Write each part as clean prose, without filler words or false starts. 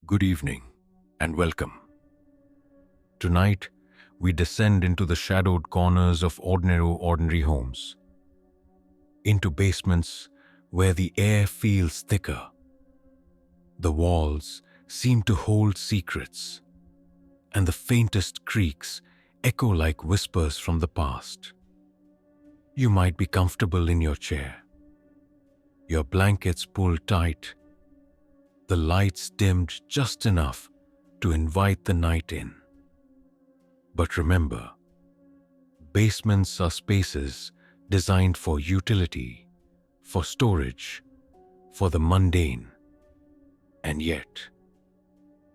Good evening and welcome. Tonight, we descend into the shadowed corners of ordinary homes, into basements where the air feels thicker. The walls seem to hold secrets, and the faintest creaks echo like whispers from the past. You might be comfortable in your chair, your blankets pulled tight, the lights dimmed just enough to invite the night in. But remember, basements are spaces designed for utility, for storage, for the mundane. And yet,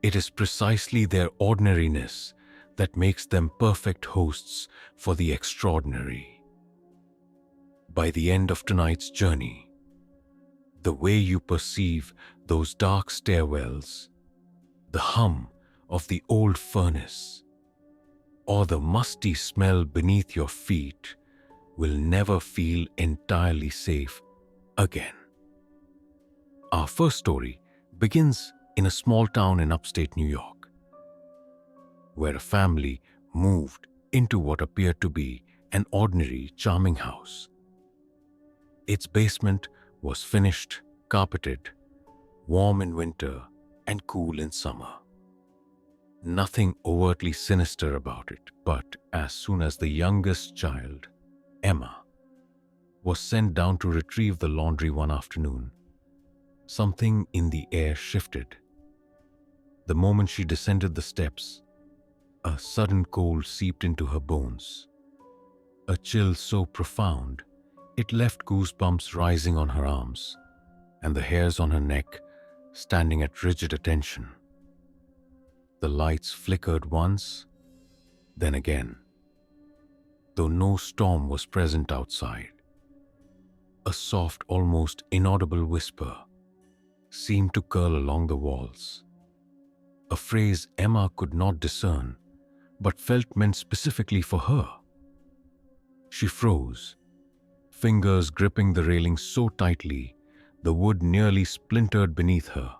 it is precisely their ordinariness that makes them perfect hosts for the extraordinary. By the end of tonight's journey, the way you perceive those dark stairwells, the hum of the old furnace, or the musty smell beneath your feet will never feel entirely safe again. Our first story begins in a small town in upstate New York, where a family moved into what appeared to be an ordinary, charming house. Its basement was finished, carpeted, warm in winter and cool in summer. Nothing overtly sinister about it, but as soon as the youngest child, Emma, was sent down to retrieve the laundry one afternoon, something in the air shifted. The moment she descended the steps, a sudden cold seeped into her bones, a chill so profound it left goosebumps rising on her arms and the hairs on her neck standing at rigid attention. The lights flickered once, then again, though no storm was present outside. A soft, almost inaudible whisper seemed to curl along the walls, a phrase Emma could not discern but felt meant specifically for her. She froze, fingers gripping the railing so tightly the wood nearly splintered beneath her.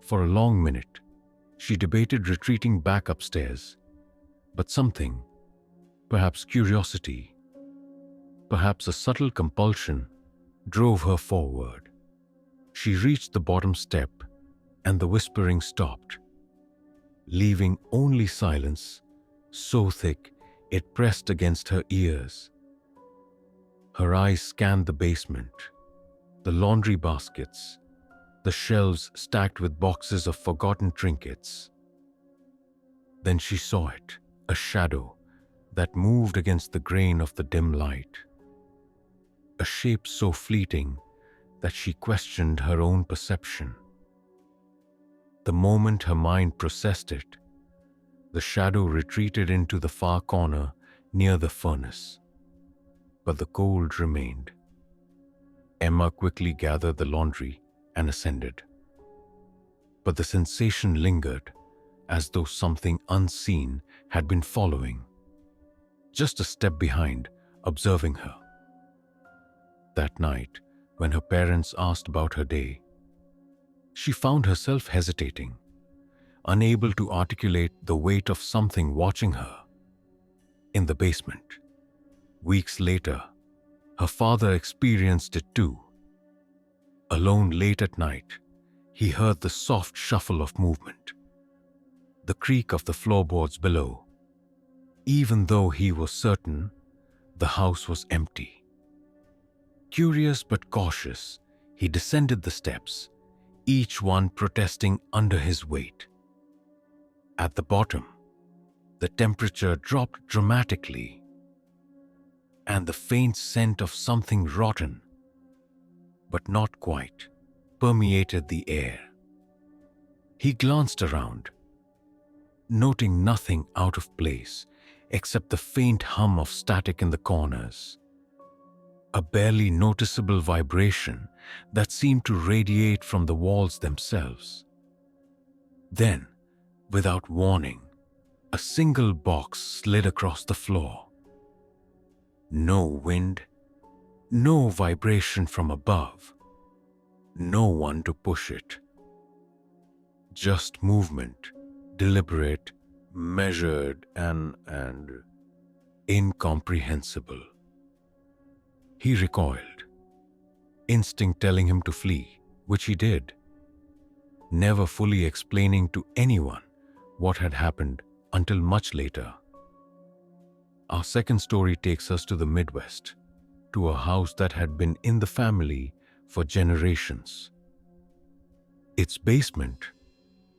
For a long minute, she debated retreating back upstairs, but something, perhaps curiosity, perhaps a subtle compulsion, drove her forward. She reached the bottom step, and the whispering stopped, leaving only silence so thick it pressed against her ears. Her eyes scanned the basement, the laundry baskets, the shelves stacked with boxes of forgotten trinkets. Then she saw it, a shadow that moved against the grain of the dim light, a shape so fleeting that she questioned her own perception. The moment her mind processed it, the shadow retreated into the far corner near the furnace. But the cold remained. Emma quickly gathered the laundry and ascended. But the sensation lingered, as though something unseen had been following, just a step behind, observing her. That night, when her parents asked about her day, she found herself hesitating, unable to articulate the weight of something watching her. In the basement, weeks later, her father experienced it too. Alone late at night, he heard the soft shuffle of movement, the creak of the floorboards below, even though he was certain the house was empty. Curious but cautious, he descended the steps, each one protesting under his weight. At the bottom, the temperature dropped dramatically, and the faint scent of something rotten, but not quite, permeated the air. He glanced around, noting nothing out of place except the faint hum of static in the corners, a barely noticeable vibration that seemed to radiate from the walls themselves. Then, without warning, a single box slid across the floor. No wind, no vibration from above, no one to push it. just movement, deliberate, measured, and incomprehensible. He recoiled, instinct telling him to flee, which he did, never fully explaining to anyone what had happened until much later. Our second story takes us to the Midwest, to a house that had been in the family for generations. Its basement,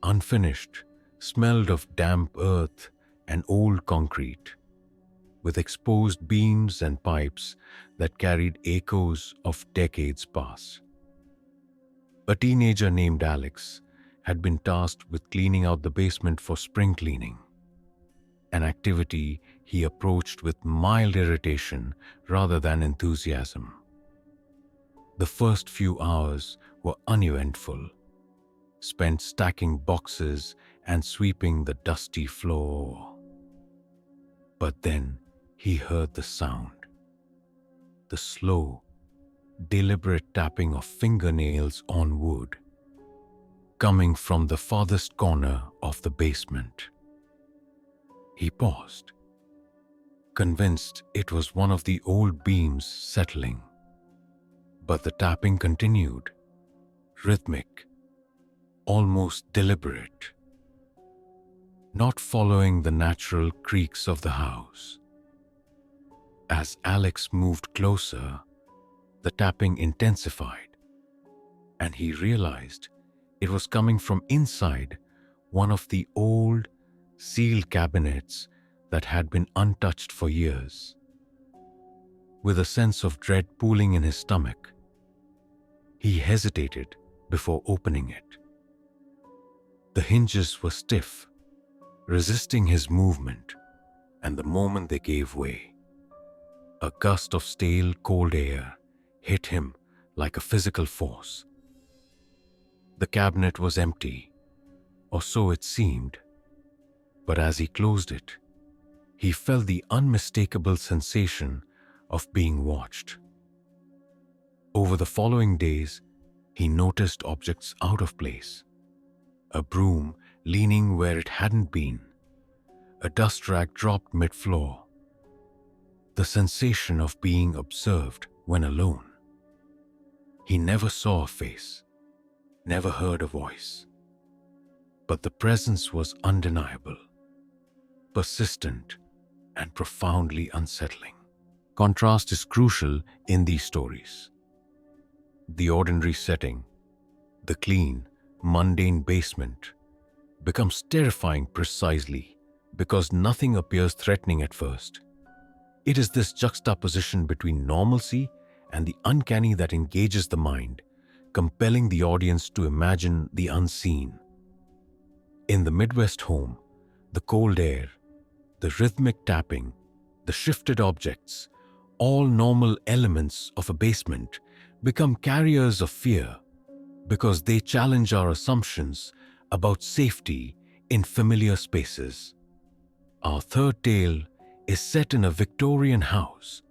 unfinished, smelled of damp earth and old concrete, with exposed beams and pipes that carried echoes of decades past. A teenager named Alex had been tasked with cleaning out the basement for spring cleaning, an activity he approached with mild irritation rather than enthusiasm. The first few hours were uneventful, spent stacking boxes and sweeping the dusty floor. But then he heard the sound, the slow, deliberate tapping of fingernails on wood, coming from the farthest corner of the basement. He paused, convinced it was one of the old beams settling. But the tapping continued, rhythmic, almost deliberate, not following the natural creaks of the house. As Alex moved closer, the tapping intensified, and he realized it was coming from inside one of the old, sealed cabinets that had been untouched for years. With a sense of dread pooling in his stomach, he hesitated before opening it. The hinges were stiff, resisting his movement, and the moment they gave way, a gust of stale, cold air hit him like a physical force. The cabinet was empty, or so it seemed, but as he closed it, he felt the unmistakable sensation of being watched. Over the following days, he noticed objects out of place. A broom leaning where it hadn't been, a dust rag dropped mid-floor. The sensation of being observed when alone. He never saw a face, never heard a voice, but the presence was undeniable, persistent, and profoundly unsettling. Contrast is crucial in these stories. The ordinary setting, the clean, mundane basement, becomes terrifying precisely because nothing appears threatening at first. It is this juxtaposition between normalcy and the uncanny that engages the mind, compelling the audience to imagine the unseen. In the Midwest home, the cold air, the rhythmic tapping, the shifted objects, all normal elements of a basement, become carriers of fear because they challenge our assumptions about safety in familiar spaces. Our third tale is set in a Victorian house,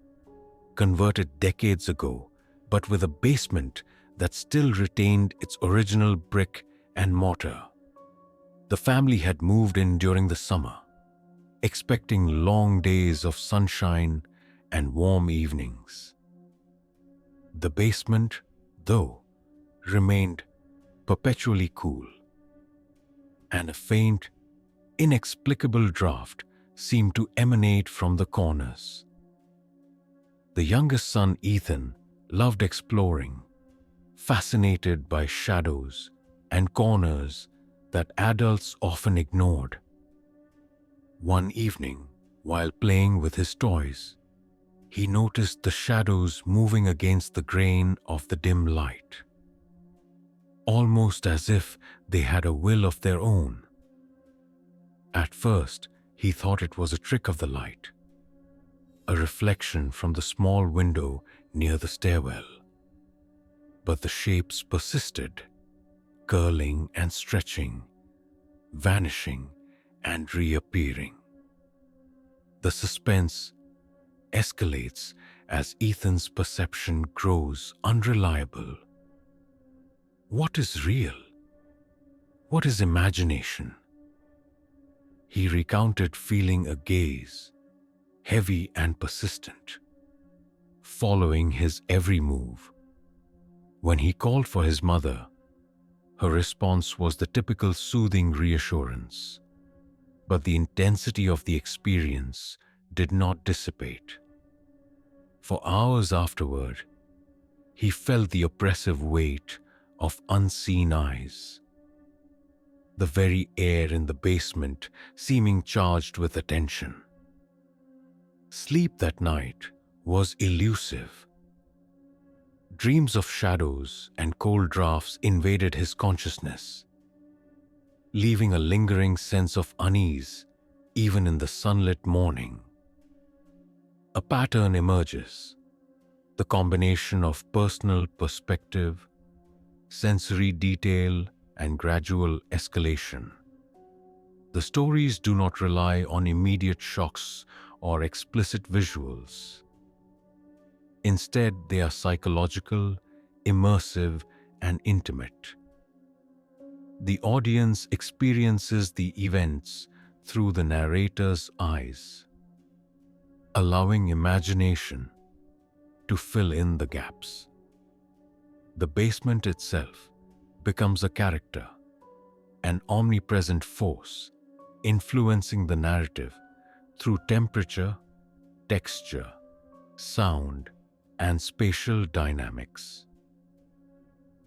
converted decades ago, but with a basement that still retained its original brick and mortar. The family had moved in during the summer, expecting long days of sunshine and warm evenings. The basement, though, remained perpetually cool, and a faint, inexplicable draft seemed to emanate from the corners. The youngest son, Ethan, loved exploring, fascinated by shadows and corners that adults often ignored. One evening, while playing with his toys, he noticed the shadows moving against the grain of the dim light, almost as if they had a will of their own. At first, he thought it was a trick of the light, a reflection from the small window near the stairwell. But the shapes persisted, curling and stretching, vanishing and reappearing. The suspense escalates as Ethan's perception grows unreliable. What is real? What is imagination? He recounted feeling a gaze, heavy and persistent, following his every move. When he called for his mother, her response was the typical soothing reassurance. But the intensity of the experience did not dissipate. For hours afterward, he felt the oppressive weight of unseen eyes, the very air in the basement seeming charged with attention. Sleep that night was elusive. Dreams of shadows and cold drafts invaded his consciousness, leaving a lingering sense of unease even in the sunlit morning. A pattern emerges, the combination of personal perspective, sensory detail, and gradual escalation. The stories do not rely on immediate shocks or explicit visuals. Instead, they are psychological, immersive, and intimate. The audience experiences the events through the narrator's eyes, allowing imagination to fill in the gaps. The basement itself becomes a character, an omnipresent force, influencing the narrative through temperature, texture, sound, and spatial dynamics.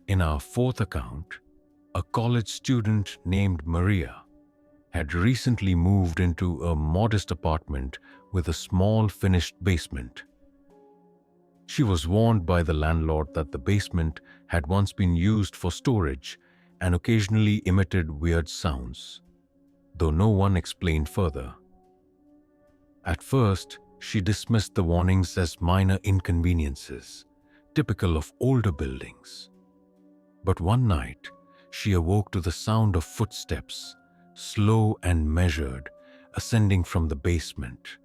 In our fourth account, a college student named Maria had recently moved into a modest apartment with a small finished basement. She was warned by the landlord that the basement had once been used for storage and occasionally emitted weird sounds, though no one explained further. At first, she dismissed the warnings as minor inconveniences, typical of older buildings. But one night, she awoke to the sound of footsteps, slow and measured, ascending from the basement.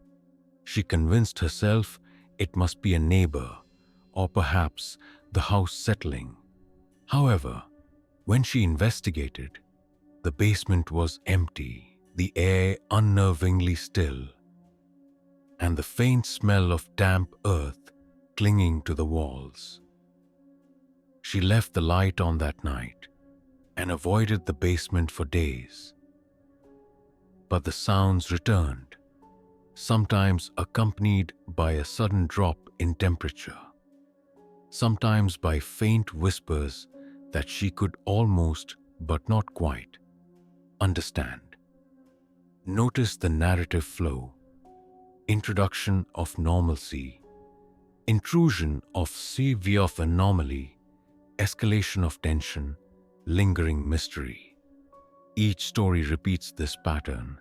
She convinced herself it must be a neighbor, or perhaps the house settling. However, when she investigated, the basement was empty, the air unnervingly still, and the faint smell of damp earth clinging to the walls. She left the light on that night and avoided the basement for days. But the sounds returned, sometimes accompanied by a sudden drop in temperature, sometimes by faint whispers that she could almost, but not quite, understand. Notice the narrative flow: introduction of normalcy, intrusion of severe of anomaly, escalation of tension, lingering mystery. Each story repeats this pattern,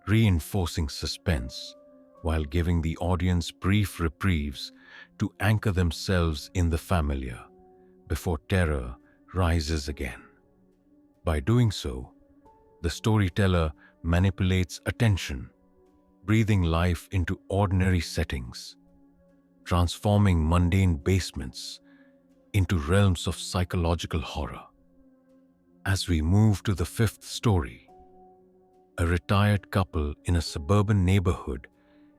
reinforcing suspense while giving the audience brief reprieves to anchor themselves in the familiar before terror rises again. By doing so, the storyteller manipulates attention, breathing life into ordinary settings, transforming mundane basements into realms of psychological horror. As we move to the fifth story, a retired couple in a suburban neighborhood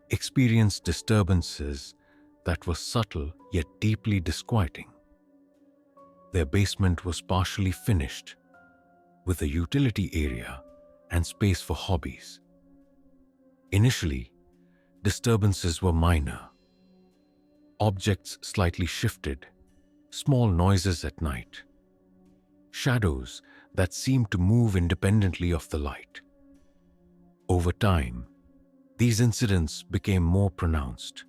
experienced disturbances that were subtle yet deeply disquieting. Their basement was partially finished, with a utility area and space for hobbies. Initially, disturbances were minor. Objects slightly shifted, small noises at night, shadows that seemed to move independently of the light. Over time, these incidents became more pronounced.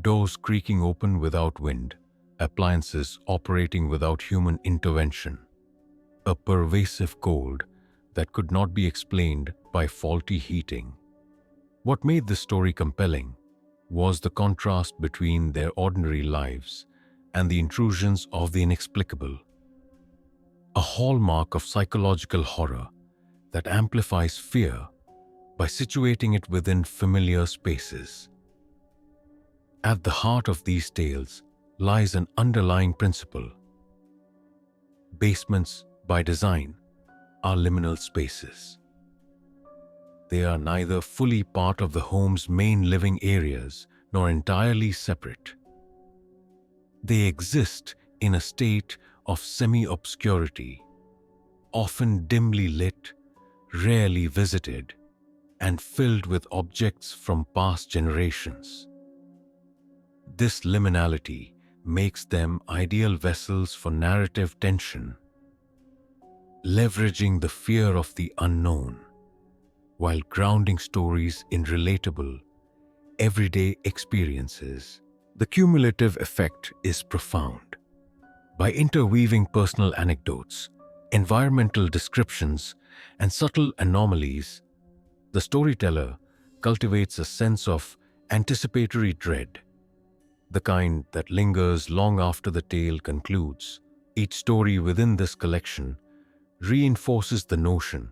Doors creaking open without wind, appliances operating without human intervention, a pervasive cold that could not be explained by faulty heating. What made this story compelling was the contrast between their ordinary lives and the intrusions of the inexplicable, a hallmark of psychological horror that amplifies fear by situating it within familiar spaces. At the heart of these tales lies an underlying principle. Basements, by design, are liminal spaces. They are neither fully part of the home's main living areas nor entirely separate. They exist in a state of semi-obscurity, often dimly lit, rarely visited, and filled with objects from past generations. This liminality makes them ideal vessels for narrative tension, leveraging the fear of the unknown while grounding stories in relatable, everyday experiences. The cumulative effect is profound. By interweaving personal anecdotes, environmental descriptions, and subtle anomalies, the storyteller cultivates a sense of anticipatory dread, the kind that lingers long after the tale concludes. Each story within this collection reinforces the notion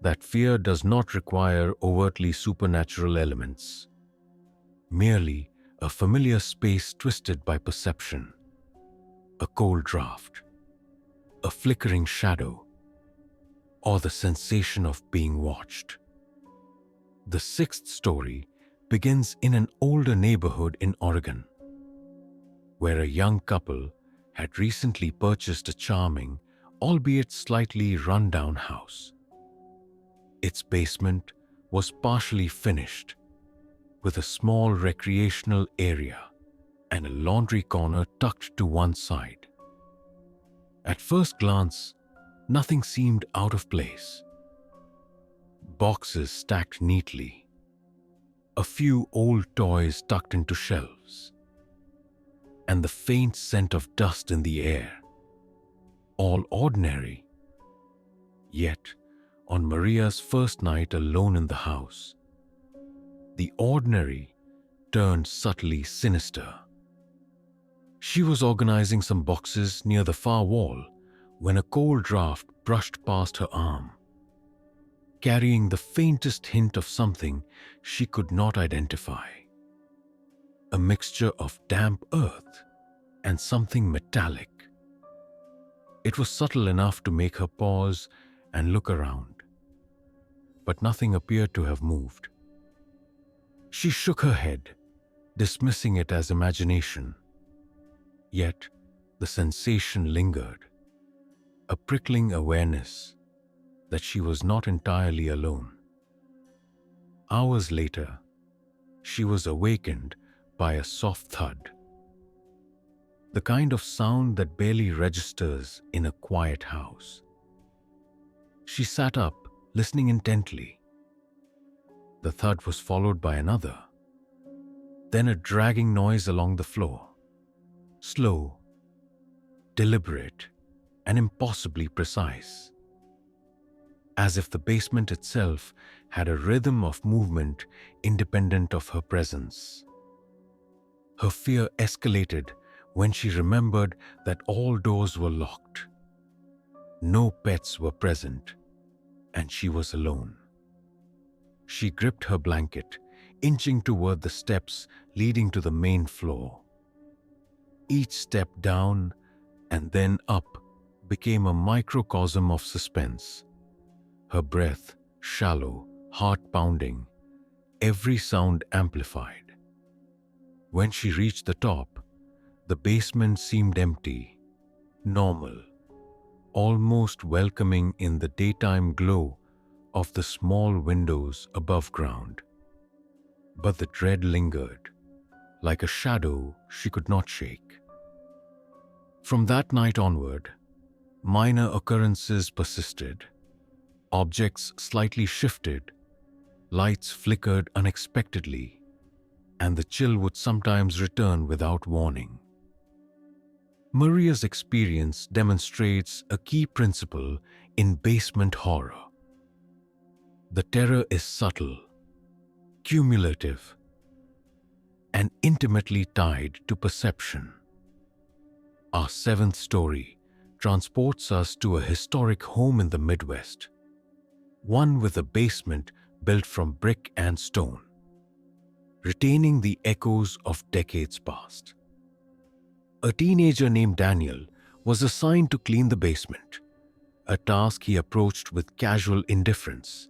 that fear does not require overtly supernatural elements, merely a familiar space twisted by perception, a cold draft, a flickering shadow, or the sensation of being watched. The sixth story begins in an older neighborhood in Oregon, where a young couple had recently purchased a charming, albeit slightly run-down house. Its basement was partially finished, with a small recreational area and a laundry corner tucked to one side. At first glance, nothing seemed out of place. Boxes stacked neatly, a few old toys tucked into shelves, and the faint scent of dust in the air. All ordinary. Yet, on Maria's first night alone in the house, the ordinary turned subtly sinister. She was organizing some boxes near the far wall when a cold draft brushed past her arm, carrying the faintest hint of something she could not identify. A mixture of damp earth and something metallic. It was subtle enough to make her pause and look around, but nothing appeared to have moved. She shook her head, dismissing it as imagination. Yet, the sensation lingered, a prickling awareness that she was not entirely alone. Hours later, she was awakened by a soft thud, the kind of sound that barely registers in a quiet house. She sat up, listening intently. The thud was followed by another, then a dragging noise along the floor. Slow, deliberate, and impossibly precise, as if the basement itself had a rhythm of movement independent of her presence. Her fear escalated when she remembered that all doors were locked. No pets were present, and she was alone. She gripped her blanket, inching toward the steps leading to the main floor. Each step down and then up became a microcosm of suspense. Her breath shallow, heart pounding, every sound amplified. When she reached the top, the basement seemed empty, normal, almost welcoming in the daytime glow of the small windows above ground. But the dread lingered, like a shadow she could not shake. From that night onward, minor occurrences persisted. Objects slightly shifted, lights flickered unexpectedly, and the chill would sometimes return without warning. Maria's experience demonstrates a key principle in basement horror. The terror is subtle, cumulative, and intimately tied to perception. Our seventh story transports us to a historic home in the Midwest, one with a basement built from brick and stone, retaining the echoes of decades past. A teenager named Daniel was assigned to clean the basement, a task he approached with casual indifference,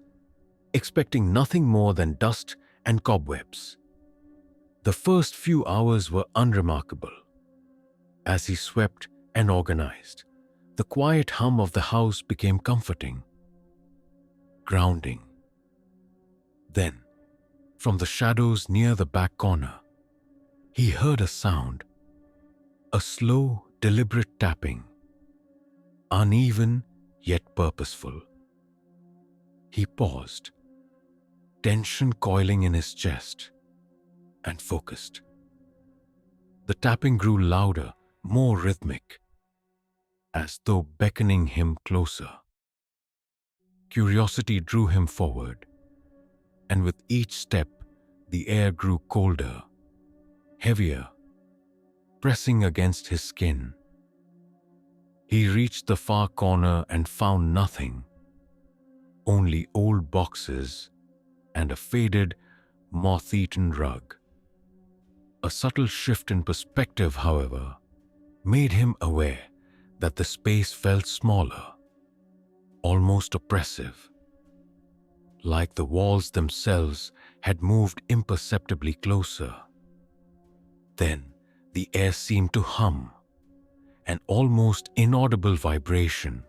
expecting nothing more than dust and cobwebs. The first few hours were unremarkable. As he swept and organized, the quiet hum of the house became comforting, grounding. Then, from the shadows near the back corner, he heard a sound, a slow, deliberate tapping, uneven yet purposeful. He paused, tension coiling in his chest, and focused. The tapping grew louder, more rhythmic, as though beckoning him closer. Curiosity drew him forward, and with each step, the air grew colder, heavier, pressing against his skin. He reached the far corner and found nothing, only old boxes and a faded, moth-eaten rug. A subtle shift in perspective, however, made him aware that the space felt smaller, almost oppressive, like the walls themselves had moved imperceptibly closer. Then the air seemed to hum, an almost inaudible vibration,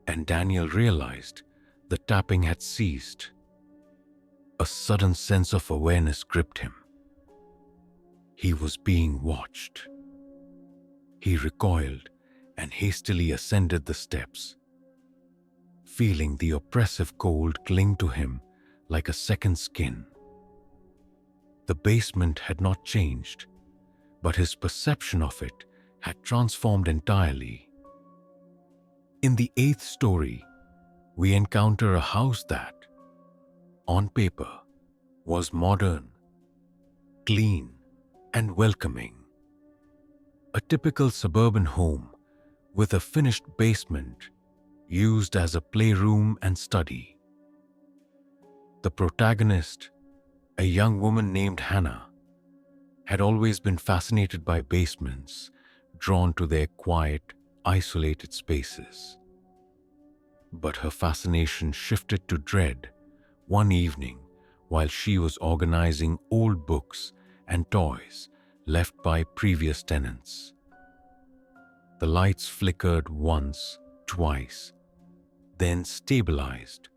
and Daniel realized the tapping had ceased. A sudden sense of awareness gripped him. He was being watched. He recoiled and hastily ascended the steps, feeling the oppressive cold cling to him like a second skin. The basement had not changed, but his perception of it had transformed entirely. In the 8th story, we encounter a house that, on paper, was modern, clean, and welcoming. A typical suburban home with a finished basement used as a playroom and study. The protagonist, a young woman named Hannah, had always been fascinated by basements, drawn to their quiet, isolated spaces. But her fascination shifted to dread one evening while she was organizing old books and toys left by previous tenants. The lights flickered once, twice, then stabilized,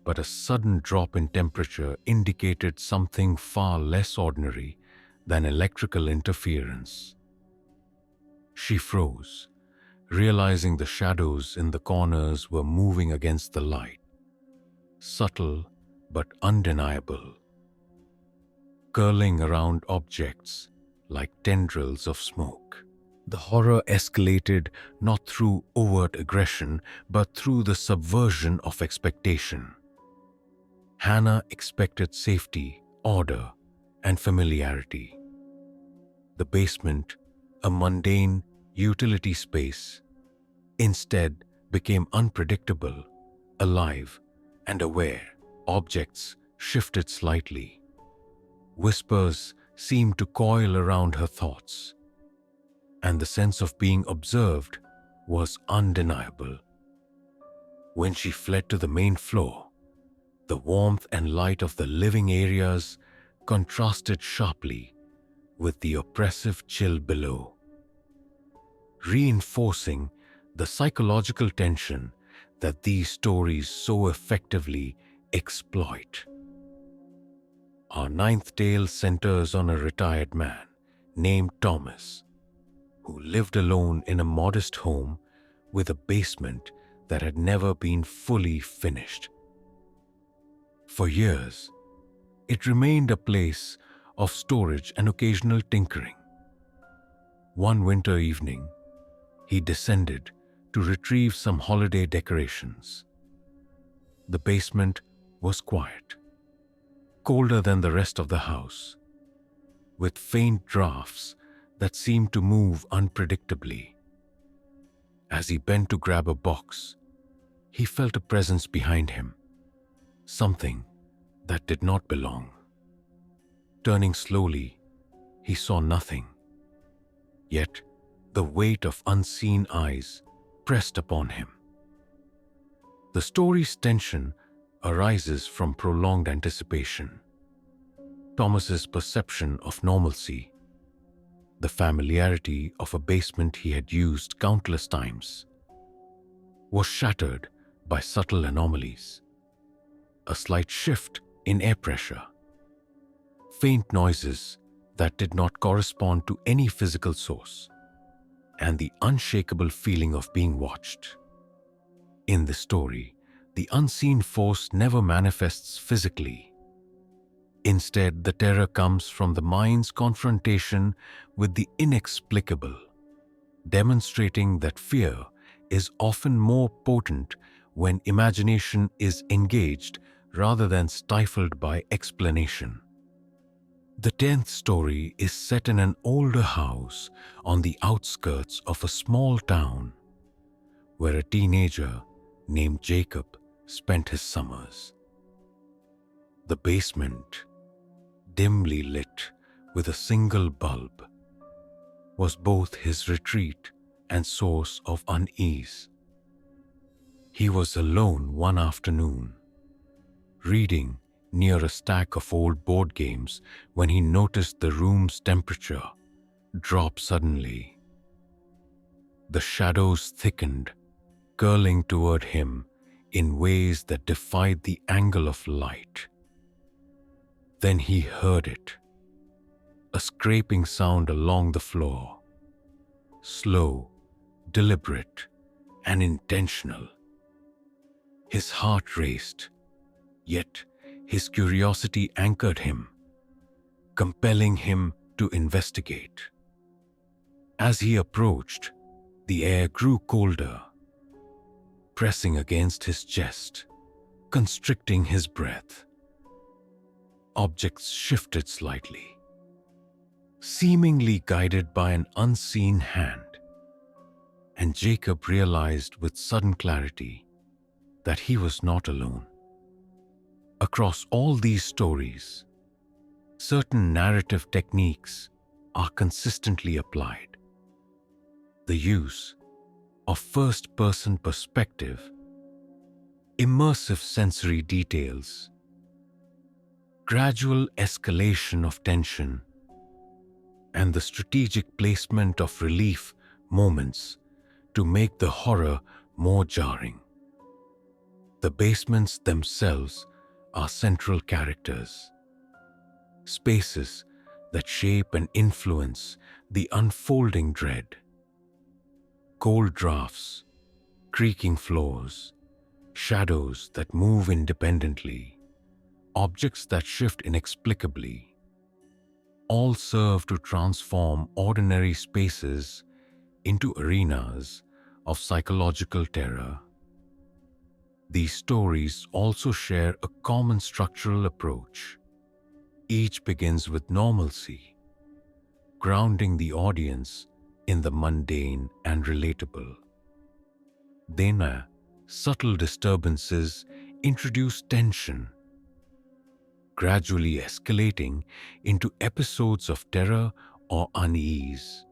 but a sudden drop in temperature indicated something far less ordinary than electrical interference. She froze, realizing the shadows in the corners were moving against the light, subtle but undeniable, curling around objects like tendrils of smoke. The horror escalated not through overt aggression, but through the subversion of expectation. Hannah expected safety, order, and familiarity. The basement, a mundane utility space, instead became unpredictable, alive, and aware. Objects shifted slightly. Whispers seemed to coil around her thoughts, and the sense of being observed was undeniable. When she fled to the main floor, the warmth and light of the living areas contrasted sharply with the oppressive chill below, reinforcing the psychological tension that these stories so effectively exploit. Our 9th tale centers on a retired man named Thomas, who lived alone in a modest home with a basement that had never been fully finished. For years, it remained a place of storage and occasional tinkering. One winter evening, he descended to retrieve some holiday decorations. The basement was quiet, colder than the rest of the house, with faint drafts that seemed to move unpredictably. As he bent to grab a box, he felt a presence behind him, something that did not belong. Turning slowly, he saw nothing. Yet the weight of unseen eyes pressed upon him. The story's tension arises from prolonged anticipation. Thomas's perception of normalcy, the familiarity of a basement he had used countless times, was shattered by subtle anomalies. A slight shift in air pressure, faint noises that did not correspond to any physical source, and the unshakable feeling of being watched. In the story, the unseen force never manifests physically. Instead, the terror comes from the mind's confrontation with the inexplicable, demonstrating that fear is often more potent when imagination is engaged rather than stifled by explanation. The 10th story is set in an older house on the outskirts of a small town where a teenager named Jacob spent his summers. The basement, dimly lit with a single bulb, was both his retreat and source of unease. He was alone one afternoon, reading near a stack of old board games when he noticed the room's temperature drop suddenly. The shadows thickened, curling toward him in ways that defied the angle of light. Then he heard it, a scraping sound along the floor, slow, deliberate, and intentional. His heart raced, yet his curiosity anchored him, compelling him to investigate. As he approached, the air grew colder, pressing against his chest, constricting his breath. Objects shifted slightly, seemingly guided by an unseen hand, and Jacob realized with sudden clarity that he was not alone. Across all these stories, certain narrative techniques are consistently applied. The use of first-person perspective, immersive sensory details, gradual escalation of tension, and the strategic placement of relief moments to make the horror more jarring. The basements themselves are central characters, spaces that shape and influence the unfolding dread. Cold drafts, creaking floors, shadows that move independently, objects that shift inexplicably, all serve to transform ordinary spaces into arenas of psychological terror. These stories also share a common structural approach. Each begins with normalcy, grounding the audience in the mundane and relatable. Then, subtle disturbances introduce tension, gradually escalating into episodes of terror or unease.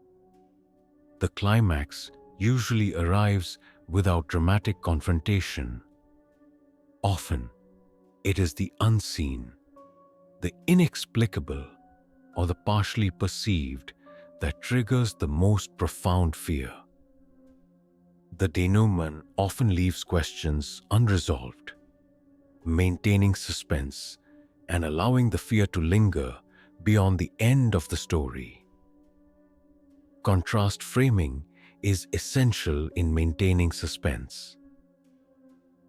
The climax usually arrives without dramatic confrontation. Often, it is the unseen, the inexplicable, or the partially perceived that triggers the most profound fear. The denouement often leaves questions unresolved, maintaining suspense and allowing the fear to linger beyond the end of the story. Contrast framing is essential in maintaining suspense.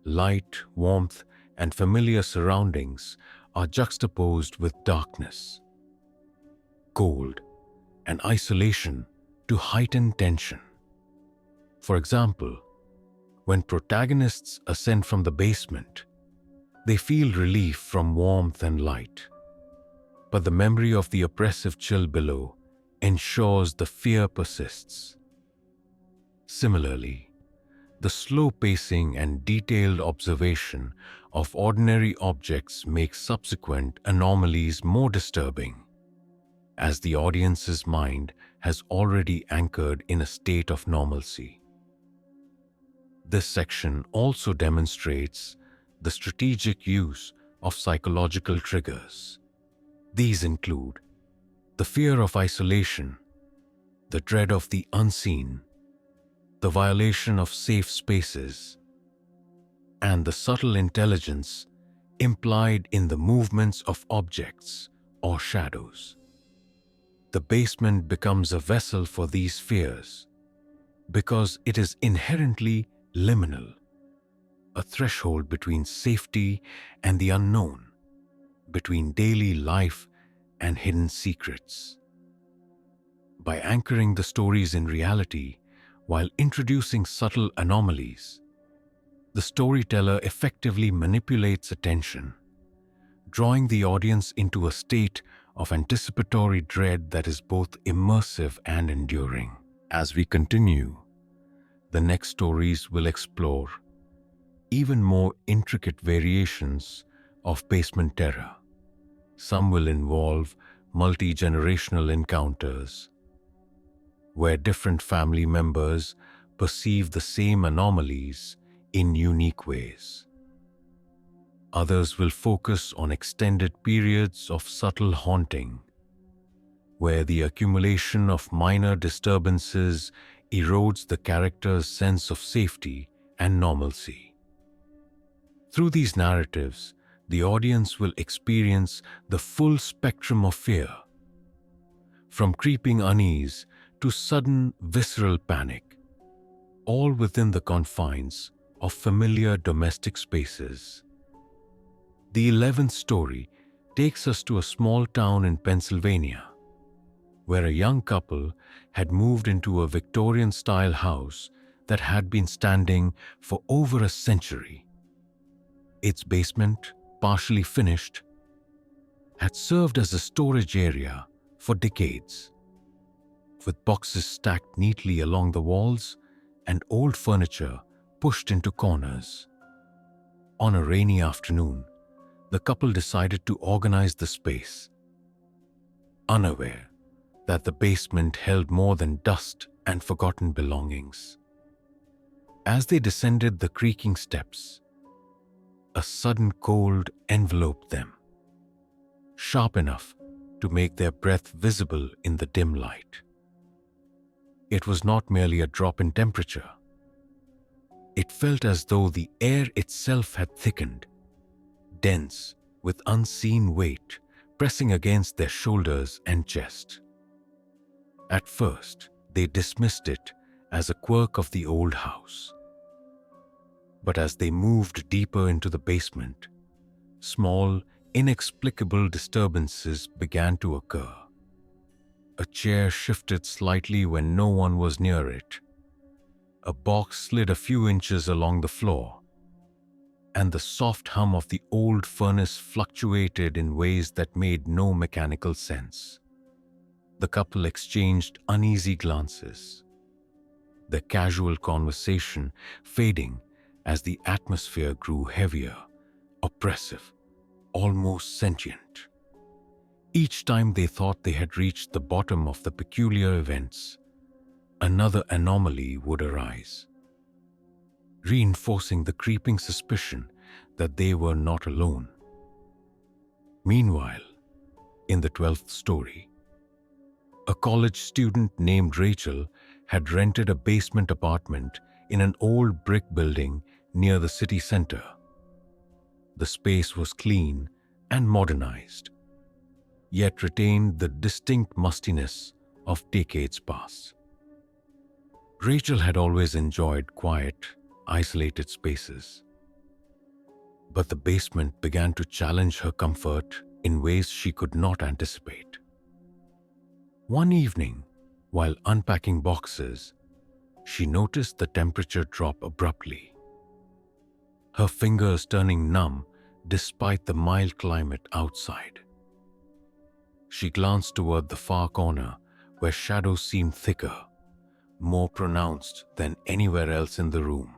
Light, warmth, and familiar surroundings are juxtaposed with darkness, cold, and isolation to heighten tension. For example, when protagonists ascend from the basement, they feel relief from warmth and light, but the memory of the oppressive chill below ensures the fear persists. Similarly, the slow pacing and detailed observation of ordinary objects makes subsequent anomalies more disturbing, as the audience's mind has already anchored in a state of normalcy. This section also demonstrates the strategic use of psychological triggers. These include the fear of isolation, the dread of the unseen, the violation of safe spaces, and the subtle intelligence implied in the movements of objects or shadows. The basement becomes a vessel for these fears because it is inherently liminal, a threshold between safety and the unknown, between daily life and hidden secrets. By anchoring the stories in reality while introducing subtle anomalies, the storyteller effectively manipulates attention, drawing the audience into a state of anticipatory dread that is both immersive and enduring. As we continue, the next stories will explore even more intricate variations of basement terror. Some will involve multi-generational encounters, where different family members perceive the same anomalies in unique ways. Others will focus on extended periods of subtle haunting, where the accumulation of minor disturbances erodes the character's sense of safety and normalcy. Through these narratives, the audience will experience the full spectrum of fear, from creeping unease to sudden visceral panic, all within the confines of familiar domestic spaces. The 11th story takes us to a small town in Pennsylvania, where a young couple had moved into a Victorian-style house that had been standing for over a century. Its basement, partially finished, had served as a storage area for decades, with boxes stacked neatly along the walls and old furniture pushed into corners. On a rainy afternoon, the couple decided to organize the space, unaware that the basement held more than dust and forgotten belongings. As they descended the creaking steps, a sudden cold enveloped them, sharp enough to make their breath visible in the dim light. It was not merely a drop in temperature. It felt as though the air itself had thickened, dense with unseen weight pressing against their shoulders and chest. At first, they dismissed it as a quirk of the old house. But as they moved deeper into the basement, small, inexplicable disturbances began to occur. A chair shifted slightly when no one was near it. A box slid a few inches along the floor, and the soft hum of the old furnace fluctuated in ways that made no mechanical sense. The couple exchanged uneasy glances, their casual conversation fading as the atmosphere grew heavier, oppressive, almost sentient. Each time they thought they had reached the bottom of the peculiar events, another anomaly would arise, reinforcing the creeping suspicion that they were not alone. Meanwhile, in the 12th story, a college student named Rachel had rented a basement apartment in an old brick building near the city center. The space was clean and modernized, yet retained the distinct mustiness of decades past. Rachel had always enjoyed quiet, isolated spaces, but the basement began to challenge her comfort in ways she could not anticipate. One evening, while unpacking boxes, she noticed the temperature drop abruptly, her fingers turning numb despite the mild climate outside. She glanced toward the far corner where shadows seemed thicker, more pronounced than anywhere else in the room.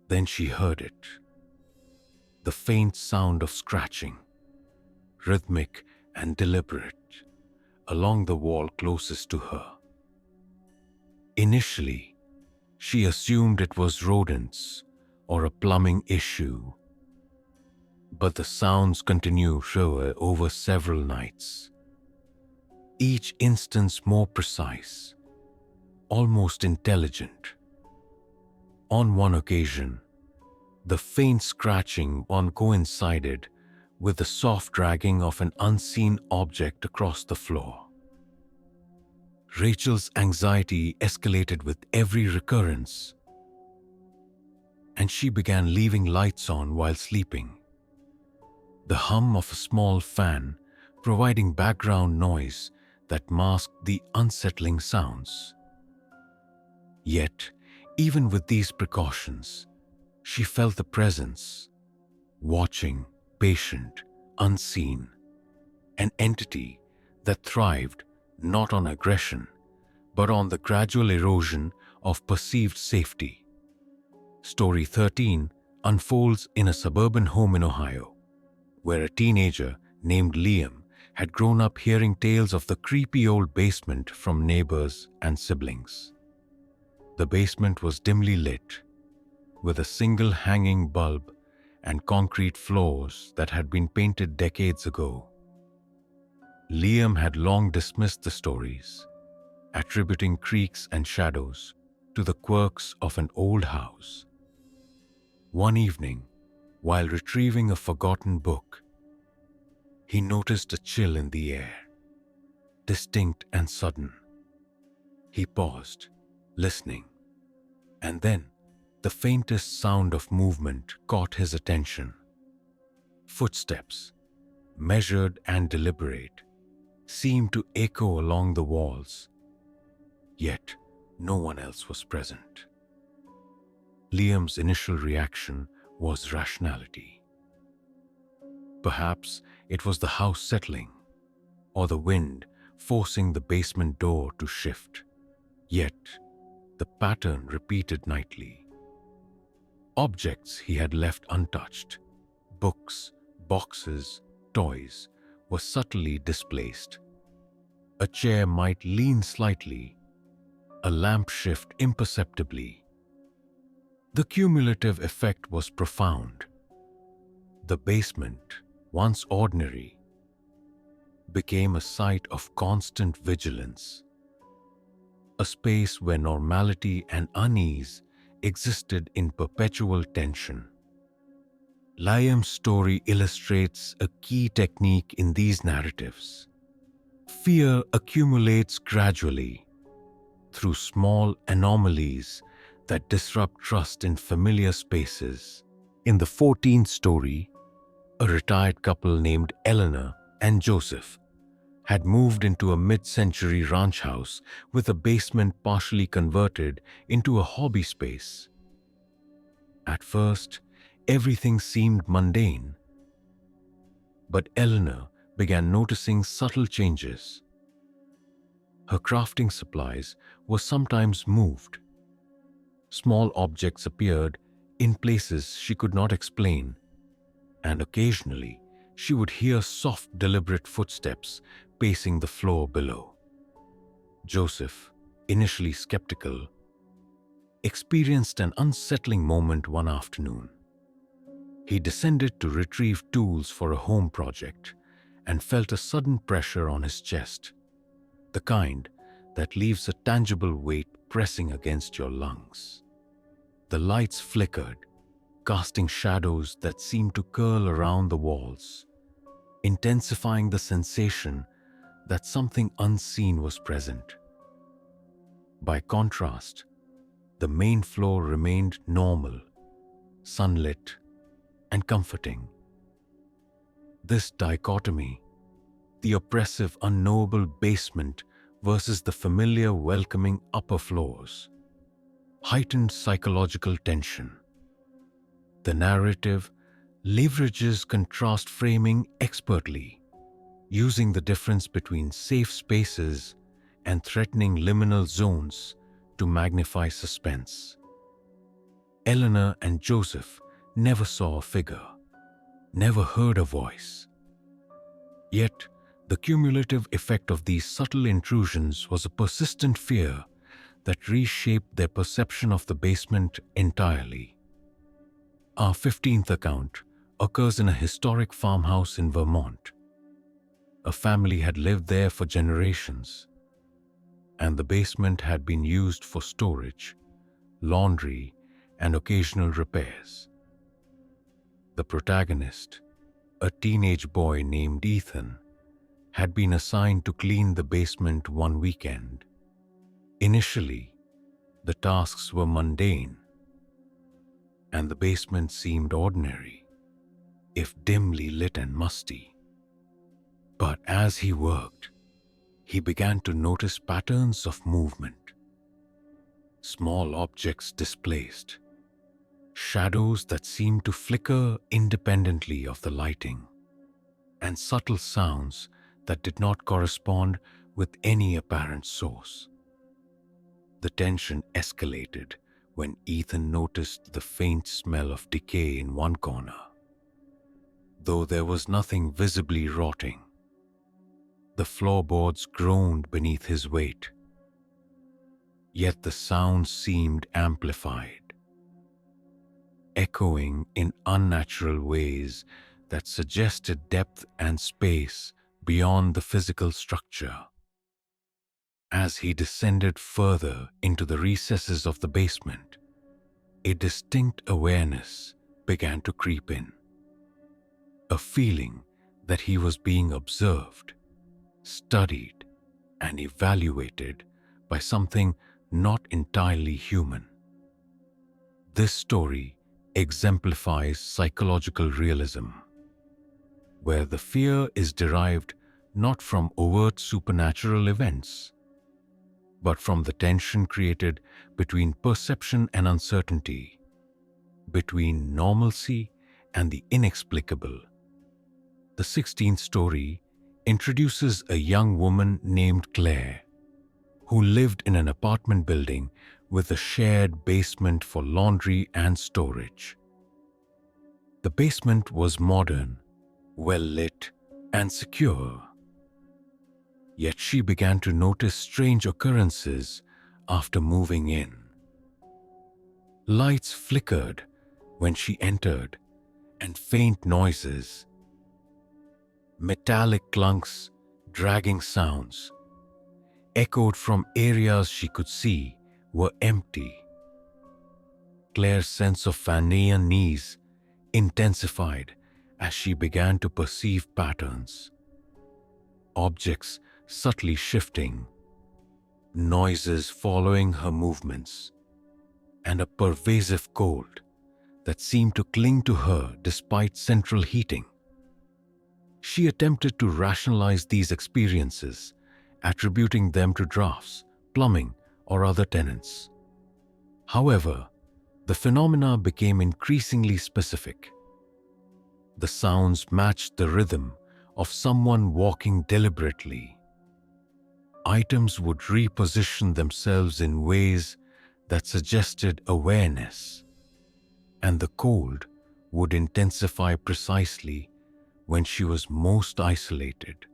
Then she heard it, the faint sound of scratching, rhythmic and deliberate, along the wall closest to her. Initially, She assumed it was rodents or a plumbing issue. But the sounds continued over several nights, each instance more precise, almost intelligent. On one occasion, the faint scratching coincided with the soft dragging of an unseen object across the floor. Rachel's anxiety escalated with every recurrence, and she began leaving lights on while sleeping. The hum of a small fan providing background noise that masked the unsettling sounds. Yet, even with these precautions, she felt the presence, watching, patient, unseen, an entity that thrived not on aggression, but on the gradual erosion of perceived safety. Story 13 unfolds in a suburban home in Ohio, where a teenager named Liam had grown up hearing tales of the creepy old basement from neighbors and siblings. The basement was dimly lit, with a single hanging bulb and concrete floors that had been painted decades ago. Liam had long dismissed the stories, attributing creaks and shadows to the quirks of an old house. One evening, while retrieving a forgotten book, he noticed a chill in the air, distinct and sudden. He paused, listening, and then the faintest sound of movement caught his attention. Footsteps, measured and deliberate, seemed to echo along the walls, yet no one else was present. Liam's initial reaction was rationality. Perhaps it was the house settling, or the wind forcing the basement door to shift. Yet, the pattern repeated nightly. Objects he had left untouched, books, boxes, toys, were subtly displaced. A chair might lean slightly, a lamp shift imperceptibly. The cumulative effect was profound. The basement, once ordinary, became a site of constant vigilance, a space where normality and unease existed in perpetual tension. Liam's story illustrates a key technique in these narratives. Fear accumulates gradually through small anomalies that disrupt trust in familiar spaces. In the 14th story, a retired couple named Eleanor and Joseph had moved into a mid-century ranch house with a basement partially converted into a hobby space. At first, everything seemed mundane, but Eleanor began noticing subtle changes. Her crafting supplies were sometimes moved. Small objects appeared in places she could not explain, and occasionally she would hear soft, deliberate footsteps pacing the floor below. Joseph, initially skeptical, experienced an unsettling moment one afternoon. He descended to retrieve tools for a home project and felt a sudden pressure on his chest, the kind that leaves a tangible weight pressing against your lungs. The lights flickered, casting shadows that seemed to curl around the walls, intensifying the sensation that something unseen was present. By contrast, the main floor remained normal, sunlit, and comforting. This dichotomy, the oppressive, unknowable basement versus the familiar, welcoming upper floors, heightened psychological tension. The narrative leverages contrast framing expertly, using the difference between safe spaces and threatening liminal zones to magnify suspense. Eleanor and Joseph never saw a figure, never heard a voice. Yet, the cumulative effect of these subtle intrusions was a persistent fear that reshaped their perception of the basement entirely. Our 15th account occurs in a historic farmhouse in Vermont. A family had lived there for generations, and the basement had been used for storage, laundry, and occasional repairs. The protagonist, a teenage boy named Ethan, had been assigned to clean the basement one weekend. Initially, the tasks were mundane, and the basement seemed ordinary, if dimly lit and musty. But as he worked, he began to notice patterns of movement. Small objects displaced, shadows that seemed to flicker independently of the lighting, and subtle sounds that did not correspond with any apparent source. The tension escalated when Ethan noticed the faint smell of decay in one corner. Though there was nothing visibly rotting, the floorboards groaned beneath his weight. Yet the sound seemed amplified, echoing in unnatural ways that suggested depth and space beyond the physical structure. As he descended further into the recesses of the basement, a distinct awareness began to creep in. A feeling that he was being observed, studied, and evaluated by something not entirely human. This story exemplifies psychological realism, where the fear is derived not from overt supernatural events, but from the tension created between perception and uncertainty, between normalcy and the inexplicable. The 16th story introduces a young woman named Claire, who lived in an apartment building with a shared basement for laundry and storage. The basement was modern, well lit, and secure. Yet she began to notice strange occurrences after moving in. Lights flickered when she entered, and faint noises, metallic clunks, dragging sounds, echoed from areas she could see were empty. Claire's sense of unease intensified as she began to perceive patterns. Objects subtly shifting, noises following her movements, and a pervasive cold that seemed to cling to her despite central heating. She attempted to rationalize these experiences, attributing them to drafts, plumbing, or other tenants. However, the phenomena became increasingly specific. The sounds matched the rhythm of someone walking deliberately. Items would reposition themselves in ways that suggested awareness, and the cold would intensify precisely when she was most isolated.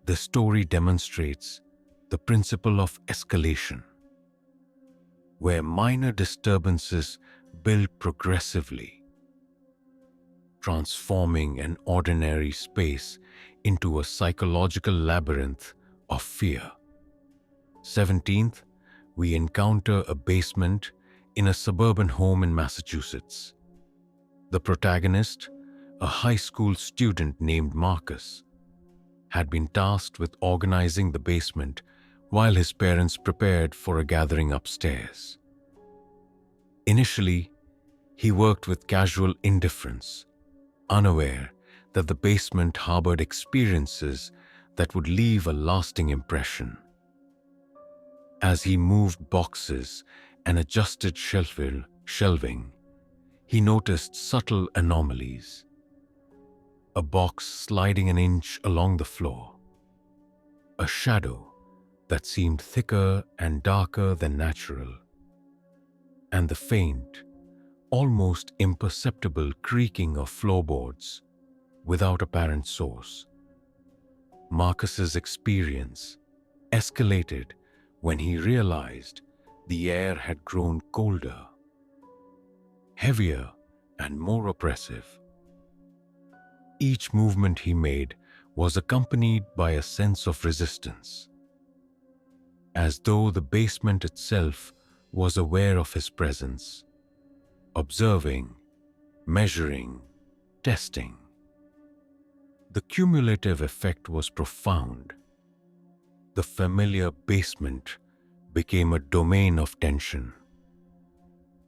The story demonstrates the principle of escalation, where minor disturbances build progressively, transforming an ordinary space into a psychological labyrinth of fear. 17th, we encounter a basement in a suburban home in Massachusetts. The protagonist, a high school student named Marcus, had been tasked with organizing the basement while his parents prepared for a gathering upstairs. Initially, he worked with casual indifference, unaware that the basement harbored experiences that would leave a lasting impression. As he moved boxes and adjusted shelving, he noticed subtle anomalies. A box sliding an inch along the floor, a shadow that seemed thicker and darker than natural, and the faint, almost imperceptible creaking of floorboards without apparent source. Marcus's experience escalated when he realized the air had grown colder, heavier, and more oppressive. Each movement he made was accompanied by a sense of resistance, as though the basement itself was aware of his presence, observing, measuring, testing. The cumulative effect was profound. The familiar basement became a domain of tension,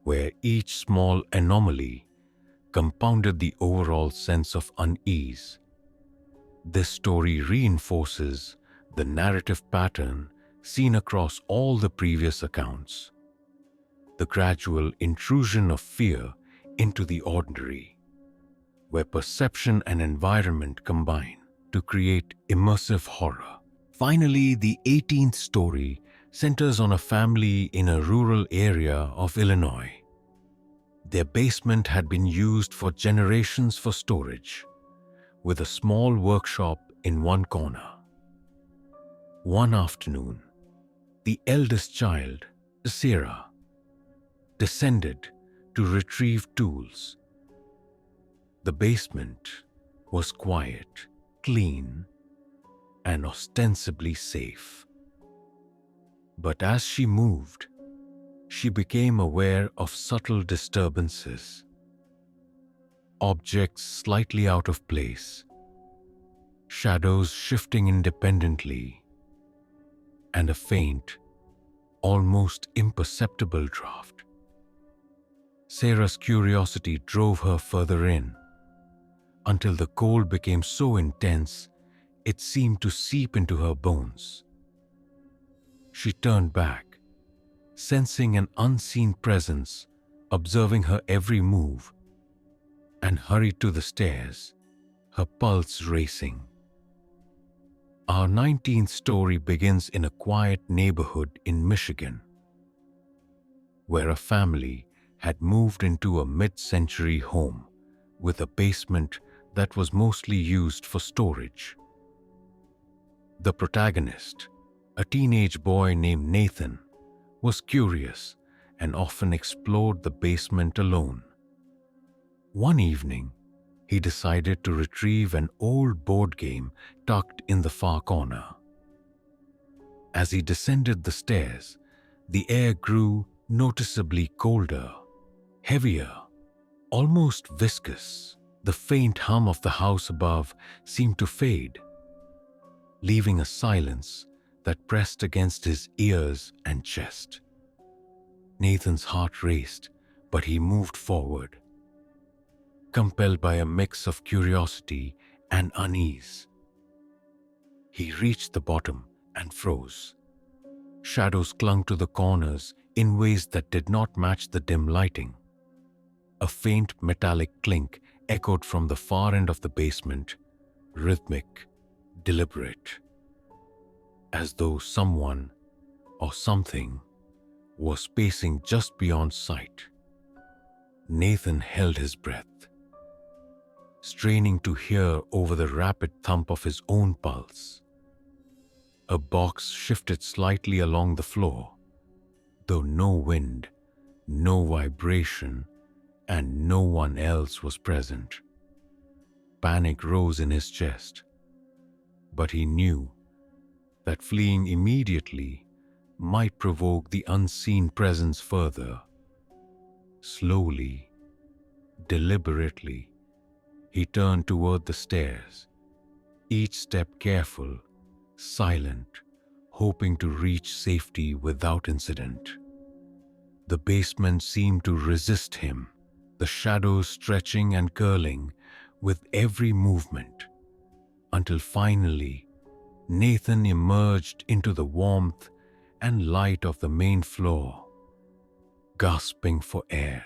where each small anomaly compounded the overall sense of unease. This story reinforces the narrative pattern seen across all the previous accounts: the gradual intrusion of fear into the ordinary, where perception and environment combine to create immersive horror. Finally, the 18th story centers on a family in a rural area of Illinois. Their basement had been used for generations for storage, with a small workshop in one corner. One afternoon, the eldest child, Sarah, descended to retrieve tools. The basement was quiet, clean, and ostensibly safe. But as she moved, she became aware of subtle disturbances. Objects slightly out of place, shadows shifting independently, and a faint, almost imperceptible draft. Sarah's curiosity drove her further in, until the cold became so intense it seemed to seep into her bones. She turned back, sensing an unseen presence observing her every move, and hurried to the stairs, her pulse racing. Our 19th story begins in a quiet neighborhood in Michigan, where a family had moved into a mid-century home with a basement that was mostly used for storage. The protagonist, a teenage boy named Nathan, was curious and often explored the basement alone. One evening, he decided to retrieve an old board game tucked in the far corner. As he descended the stairs, the air grew noticeably colder, heavier, almost viscous. The faint hum of the house above seemed to fade, leaving a silence that pressed against his ears and chest. Nathan's heart raced, but he moved forward, compelled by a mix of curiosity and unease. He reached the bottom and froze. Shadows clung to the corners in ways that did not match the dim lighting. A faint metallic clink echoed from the far end of the basement, rhythmic, deliberate, as though someone or something was pacing just beyond sight. Nathan held his breath, straining to hear over the rapid thump of his own pulse. A box shifted slightly along the floor, though no wind, no vibration, and no one else was present. Panic rose in his chest, but he knew that fleeing immediately might provoke the unseen presence further. Slowly, deliberately, he turned toward the stairs, each step careful, silent, hoping to reach safety without incident. The basement seemed to resist him, the shadows stretching and curling with every movement, until finally Nathan emerged into the warmth and light of the main floor. Gasping for air,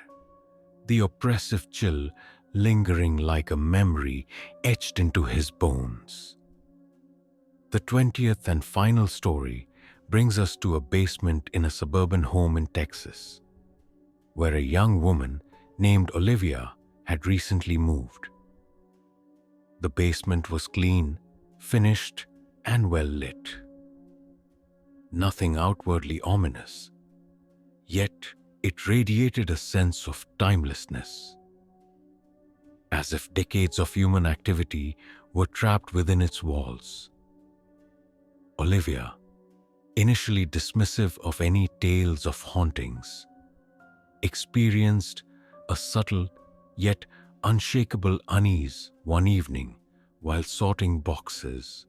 the oppressive chill lingering like a memory etched into his bones. The 20th and final story brings us to a basement in a suburban home in Texas, where a young woman named Olivia had recently moved. The basement was clean, finished, and well lit. nothing outwardly ominous, yet it radiated a sense of timelessness, as if decades of human activity were trapped within its walls. Olivia, initially dismissive of any tales of hauntings, experienced a subtle yet unshakable unease one evening while sorting boxes.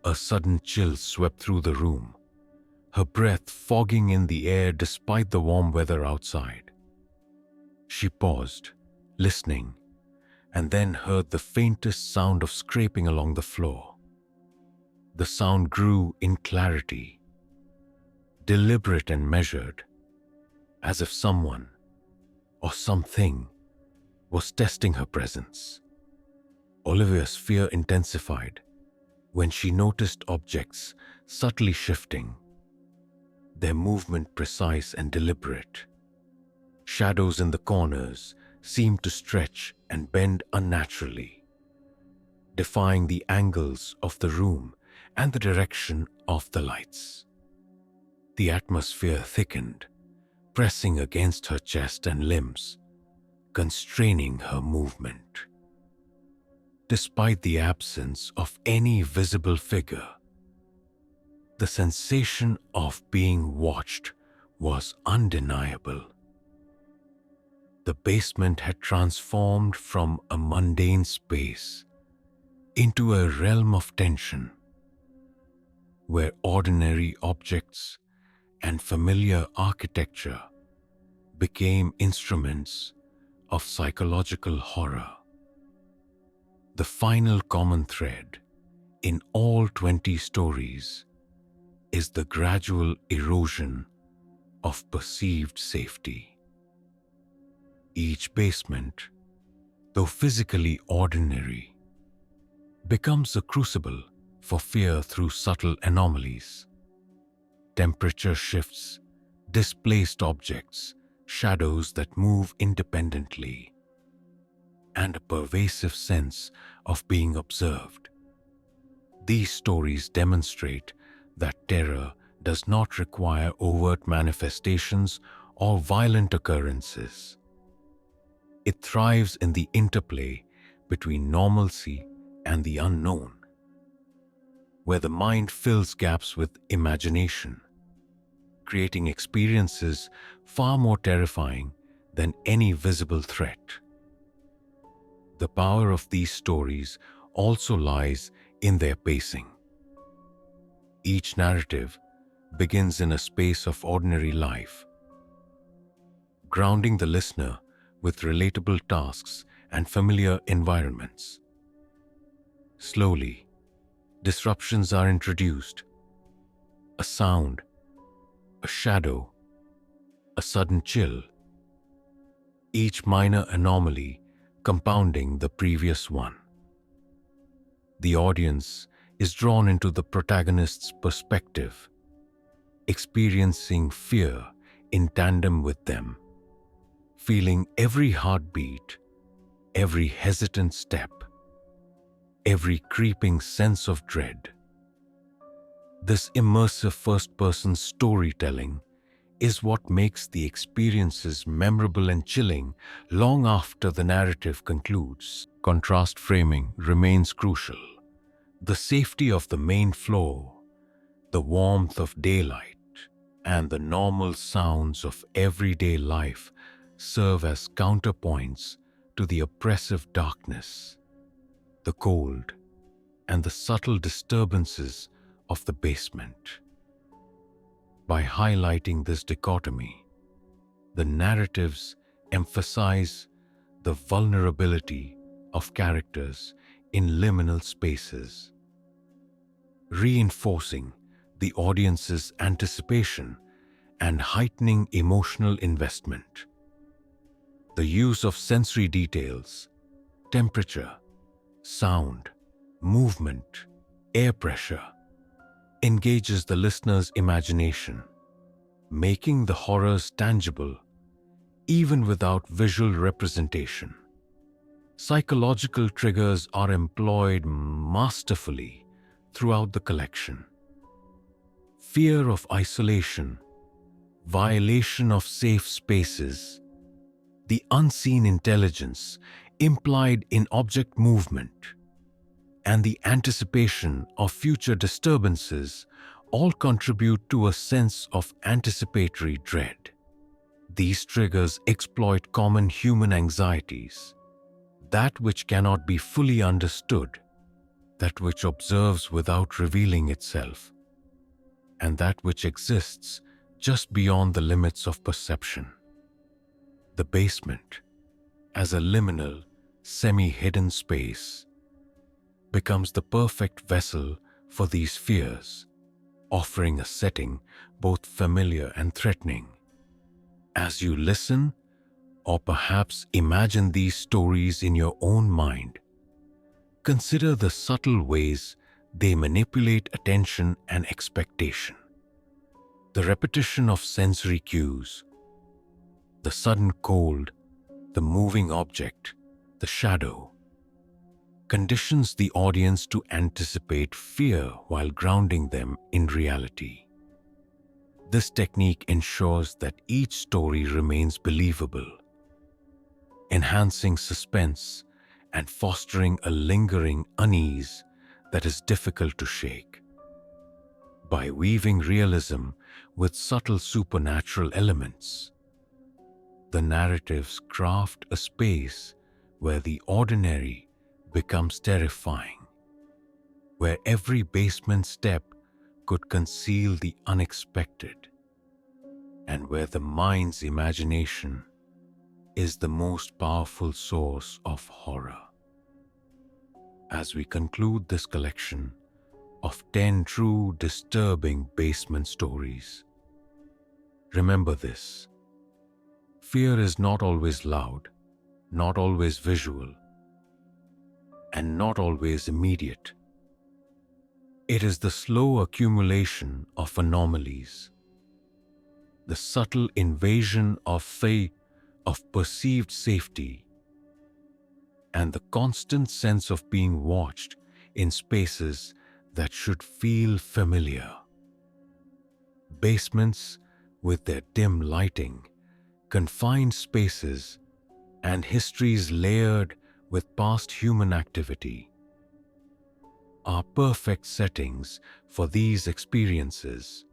A sudden chill swept through the room, her breath fogging in the air despite the warm weather outside. She paused, listening, and then heard the faintest sound of scraping along the floor. The sound grew in clarity, deliberate and measured, as if someone or something was testing her presence. Olivia's fear intensified when she noticed objects subtly shifting, their movement precise and deliberate. Shadows in the corners seemed to stretch and bend unnaturally, defying the angles of the room and the direction of the lights. The atmosphere thickened, pressing against her chest and limbs, constraining her movement. Despite the absence of any visible figure, the sensation of being watched was undeniable. The basement had transformed from a mundane space into a realm of tension, where ordinary objects and familiar architecture became instruments of psychological horror. The final common thread in all 20 stories is the gradual erosion of perceived safety. Each basement, though physically ordinary, becomes a crucible for fear through subtle anomalies. Temperature shifts, displaced objects, shadows that move independently, and a pervasive sense of being observed. These stories demonstrate that terror does not require overt manifestations or violent occurrences. It thrives in the interplay between normalcy and the unknown, where the mind fills gaps with imagination, creating experiences far more terrifying than any visible threat. The power of these stories also lies in their pacing. Each narrative begins in a space of ordinary life, grounding the listener with relatable tasks and familiar environments. Slowly, disruptions are introduced. A sound, a shadow, a sudden chill, each minor anomaly compounding the previous one. The audience is drawn into the protagonist's perspective, experiencing fear in tandem with them, feeling every heartbeat, every hesitant step, every creeping sense of dread. This immersive first-person storytelling is what makes the experiences memorable and chilling long after the narrative concludes. Contrast framing remains crucial. The safety of the main floor, the warmth of daylight, and the normal sounds of everyday life serve as counterpoints to the oppressive darkness, the cold, and the subtle disturbances of the basement. By highlighting this dichotomy, the narratives emphasize the vulnerability of characters in liminal spaces, reinforcing the audience's anticipation and heightening emotional investment. The use of sensory details, temperature, sound, movement, air pressure, engages the listener's imagination, making the horrors tangible even without visual representation. Psychological triggers are employed masterfully throughout the collection. fear of isolation, violation of safe spaces, the unseen intelligence implied in object movement, and the anticipation of future disturbances all contribute to a sense of anticipatory dread. These triggers exploit common human anxieties, that which cannot be fully understood, that which observes without revealing itself, and that which exists just beyond the limits of perception. The basement, as a liminal, semi-hidden space, becomes the perfect vessel for these fears, offering a setting both familiar and threatening. As you listen, or perhaps imagine these stories in your own mind, consider the subtle ways they manipulate attention and expectation. The repetition of sensory cues, the sudden cold, the moving object, the shadow, conditions the audience to anticipate fear while grounding them in reality. This technique ensures that each story remains believable, enhancing suspense and fostering a lingering unease that is difficult to shake. By weaving realism with subtle supernatural elements, the narratives craft a space where the ordinary becomes terrifying, where every basement step could conceal the unexpected, and where the mind's imagination is the most powerful source of horror. As we conclude this collection of 10 true disturbing basement stories, remember this: fear is not always loud, not always visual, and not always immediate. It is the slow accumulation of anomalies, the subtle invasion of perceived safety, and the constant sense of being watched in spaces that should feel familiar. Basements, with their dim lighting, confined spaces, and histories layered with past human activity, are perfect settings for these experiences.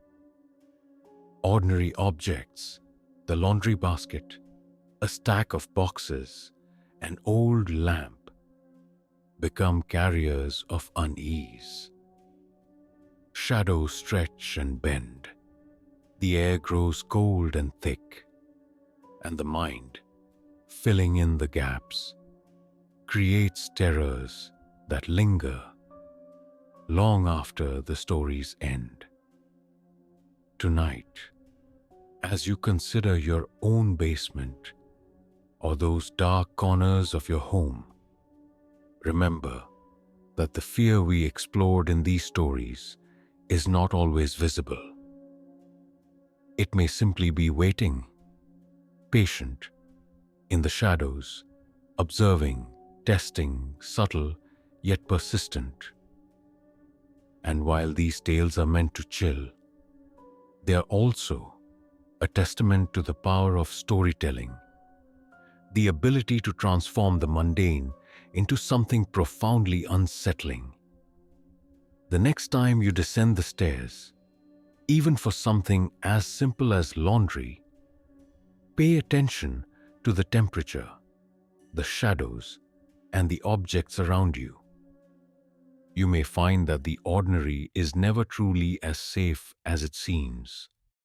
Ordinary objects, the laundry basket, a stack of boxes, an old lamp, become carriers of unease. Shadows stretch and bend, the air grows cold and thick, and the mind, filling in the gaps, creates terrors that linger long after the story's end. Tonight, as you consider your own basement or those dark corners of your home, remember that the fear we explored in these stories is not always visible. It may simply be waiting, patient, in the shadows, observing, testing, subtle yet persistent. And while these tales are meant to chill, they are also a testament to the power of storytelling, the ability to transform the mundane into something profoundly unsettling. The next time you descend the stairs, even for something as simple as laundry, pay attention to the temperature, the shadows, and the objects around you. You may find that the ordinary is never truly as safe as it seems.